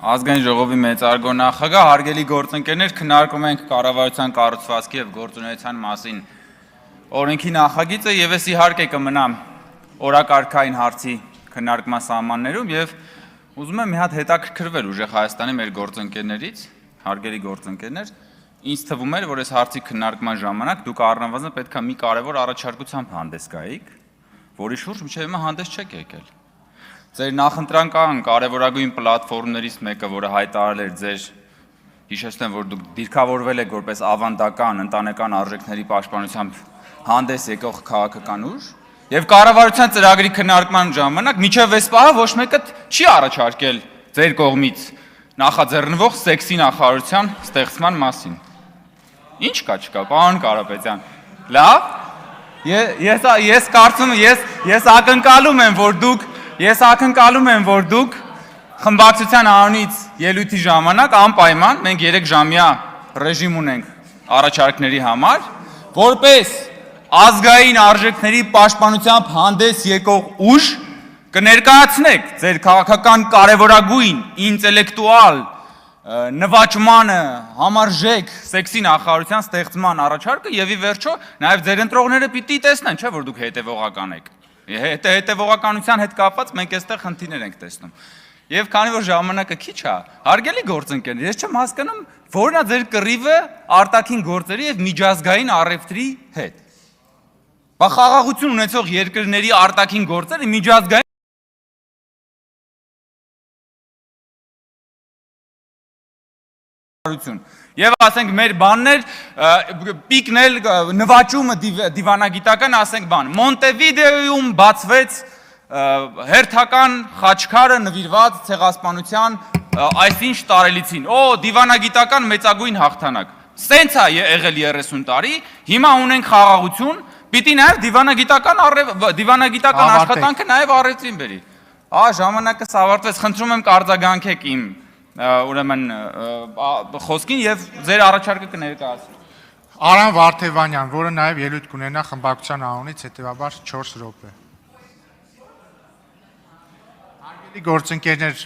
Ազգային ժողովի մեծարգո նախագահ, հարգելի գործընկերներ, քննարկում ենք կառավարության կառուցվածքի եւ գործունեության մասին օրենքի նախագիծը եւ ես իհարկե կմնամ օրակարգային հարցի քննարկման սահմաններում եւ ուզում եմ մի հատ հետաքրքրվել ուժեղ Հայաստանի մեր գործընկերներից, հարգելի գործընկերներ, ինձ թվում էր, որ այս հարցի քննարկման ժամանակ դուք առնվազն պետք է մի կարևոր առաջարկությամբ հանդես գայիք, որի շուրջ մինչեւ հիմա հանդես չեք եկել։ Ձեր նախընտրանքային կարևորագույն պլատֆորմներից մեկը, որը հայտարարել էր ձեր, հիշեցնեմ, որ դուք դիրքավորվել եք որպես ավանդական ընտանեկան արժեքների պաշտպանությամբ հանդես եկող քաղաքական ուժ, եւ կառավարության ծրագրի քննարկման ժամանակ մինչեւ այս պահը ոչ մեկը չի առաջարկել ձեր կողմից նախաձեռնվող սեքսի նախարարության ստեղծման մասին։ Ինչ կա, չկա, պարոն Կարապետյան։ Լավ։ Ես կարծում եմ, ակնկալում եմ, որ դուք խմբակցության անունից ելույթի ժամանակ անպայման մենք 3 ժամյա ռեժիմ ունենք առաջարկների համար, որպես ազգային արժեքների պաշտպանությամբ հանդես եկող ուժ կներկայացնեք ձեր քաղաքական կարևորագույն ինտելեկտուալ նվաճմանը համարժեք սեքսի նախարարության ստեղծման առաջարկը եւ ի վերջո նաեւ ձեր ընտրողները պիտի տեսնեն, չէ՞ որ դուք հետեւողական եք։ Հետևողականության հետ կապված մենք այստեղ խնդիրներ ենք տեսնում։ Եվ քանի որ ժամանակը քիչ է, հարգելի գործընկերներ, ես չեմ հասկանում, որն է ձեր կռիվը արտաքին գործերի եւ միջազգային առևտրի հետ։ Բա խաղաղություն ունեցող երկրների արտաքին գործերը միջազգային Եվ ասենք մեր բաններ պիկնել նվաճումը դիվանագիտական ասենք բան Մոնտեվիդեոյում բացվեց հերթական խաչքարը նվիրված ցեղասպանության այսինչ տարելիցին դիվանագիտական մեծագույն հաղթանակ սենց է եղել 30 տարի հիմա ունենք խաղաղություն պիտի նաև դիվանագիտական աշխատանքը նաև առևտրին բերի ժամանակս ավարտվեց խնդրում եմ կարձագանքեք իմ ուրեմն խոսքին եւ ձեր առաջարկը կներկայացնեմ Արամ Վարդևանյան, որը նաեւ ելույթ կունենա խմբակցության անունից, հետեւաբար 4 րոպե։ Հարգելի գործընկերներ,